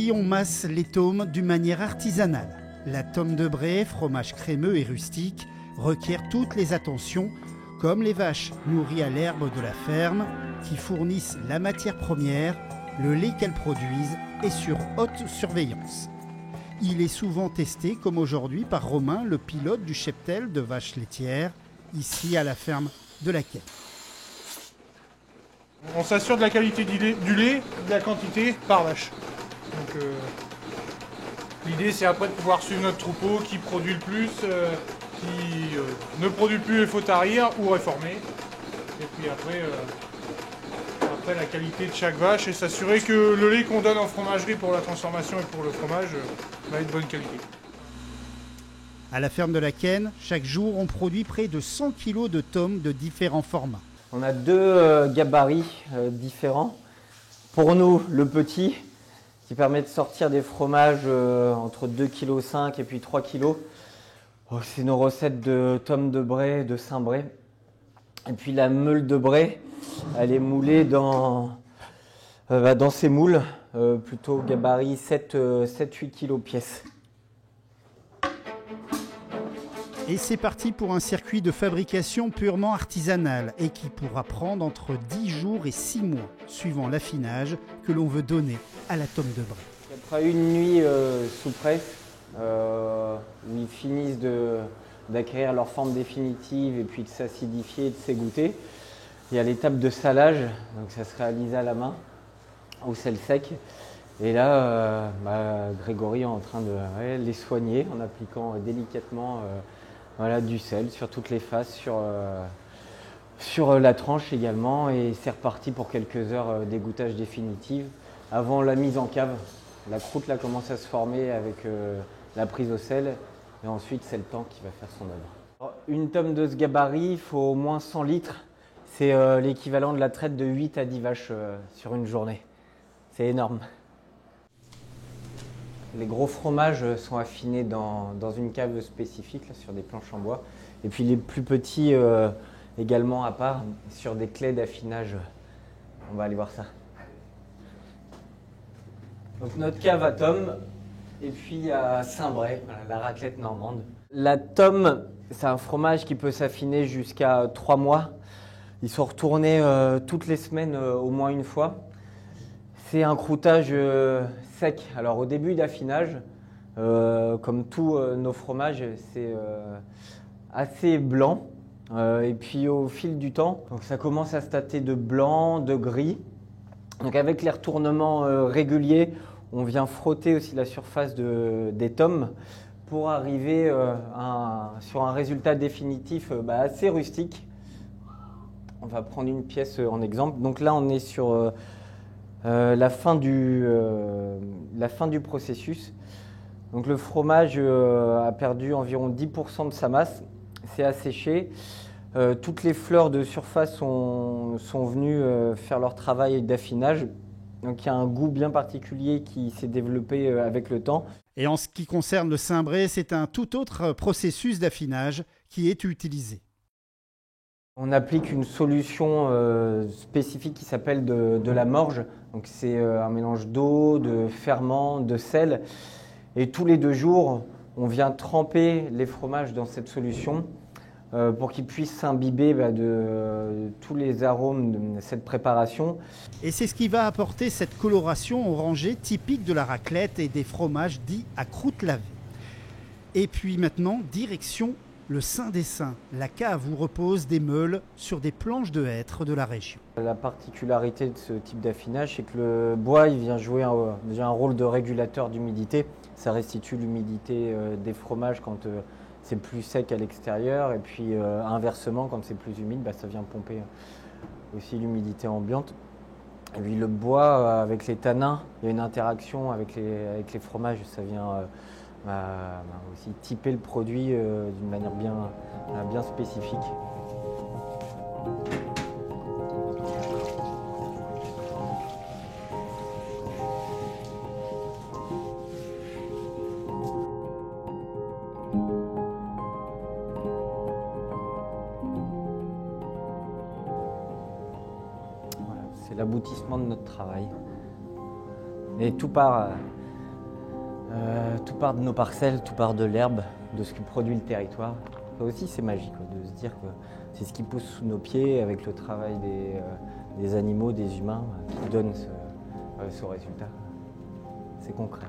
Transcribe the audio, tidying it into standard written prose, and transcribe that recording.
Ici, on masse les tômes d'une manière artisanale. La tome de Bray, fromage crémeux et rustique, requiert toutes les attentions, comme les vaches nourries à l'herbe de la ferme, qui fournissent la matière première, le lait qu'elles produisent et sur haute surveillance. Il est souvent testé, comme aujourd'hui, par Romain, le pilote du cheptel de vaches laitières, ici à la ferme de la Quenne. On s'assure de la qualité du lait, de la quantité par vache. Donc, l'idée c'est après de pouvoir suivre notre troupeau, qui produit le plus, qui ne produit plus, il faut tarir ou réformer. Et puis après la qualité de chaque vache et s'assurer que le lait qu'on donne en fromagerie pour la transformation et pour le fromage va être de bonne qualité. À la ferme de la Quenne, chaque jour, on produit près de 100 kg de tomes de différents formats. On a deux gabarits différents. Pour nous, le petit, qui permet de sortir des fromages entre 2,5 kg et puis 3 kg. C'est nos recettes de tomes de Bray, de Saint-Bray. Et puis la meule de Bray, elle est moulée dans ces moules, plutôt gabarit 7-8 kg pièce. Et c'est parti pour un circuit de fabrication purement artisanal et qui pourra prendre entre 10 jours et 6 mois, suivant l'affinage que l'on veut donner à la tome de Bray. Après une nuit sous presse, où ils finissent d'acquérir leur forme définitive et puis de s'acidifier et de s'égoutter, il y a l'étape de salage, donc ça se réalise à la main, au sel sec. Et là, Grégory est en train de les soigner en appliquant délicatement du sel sur toutes les faces, sur la tranche également. Et c'est reparti pour quelques heures d'égouttage définitif. Avant la mise en cave, la croûte là commence à se former avec la prise au sel. Et ensuite, c'est le temps qui va faire son œuvre. Une tome de ce gabarit, il faut au moins 100 litres. C'est l'équivalent de la traite de 8 à 10 vaches sur une journée. C'est énorme. Les gros fromages sont affinés dans une cave spécifique, là, sur des planches en bois. Et puis les plus petits également à part, sur des clés d'affinage. On va aller voir ça. Donc notre cave à tomes, et puis à Saint-Bray, la raclette normande. La tome, c'est un fromage qui peut s'affiner jusqu'à 3 mois. Ils sont retournés toutes les semaines au moins une fois. C'est un croûtage sec. Alors au début d'affinage, comme tous nos fromages, c'est assez blanc. Et puis au fil du temps, donc ça commence à se tâter de blanc, de gris. Donc avec les retournements réguliers, on vient frotter aussi la surface des tomes pour arriver sur un résultat définitif assez rustique. On va prendre une pièce en exemple. Donc là, on est sur la fin du processus. Donc le fromage a perdu environ 10% de sa masse. C'est asséché. Toutes les fleurs de surface sont venues faire leur travail d'affinage. Donc il y a un goût bien particulier qui s'est développé avec le temps. Et en ce qui concerne le Saint-Bray, c'est un tout autre processus d'affinage qui est utilisé. On applique une solution spécifique qui s'appelle de la morge. Donc c'est un mélange d'eau, de ferment, de sel. Et tous les 2 jours, on vient tremper les fromages dans cette solution pour qu'ils puissent s'imbiber de tous les arômes de cette préparation. Et c'est ce qui va apporter cette coloration orangée typique de la raclette et des fromages dits à croûte lavée. Et puis maintenant, direction le Saint des Saints, la cave où reposent des meules sur des planches de hêtre de la région. La particularité de ce type d'affinage, c'est que le bois il vient jouer un rôle de régulateur d'humidité. Ça restitue l'humidité des fromages quand c'est plus sec à l'extérieur, et puis inversement, quand c'est plus humide, ça vient pomper aussi l'humidité ambiante. Et puis le bois, avec les tanins, il y a une interaction avec les fromages, ça vient aussi typer le produit d'une manière bien spécifique. Voilà, c'est l'aboutissement de notre travail. Et tout part Tout part de nos parcelles, tout part de l'herbe, de ce que produit le territoire. Ça aussi c'est magique quoi, de se dire que c'est ce qui pousse sous nos pieds avec le travail des animaux, des humains qui donne ce résultat. C'est concret.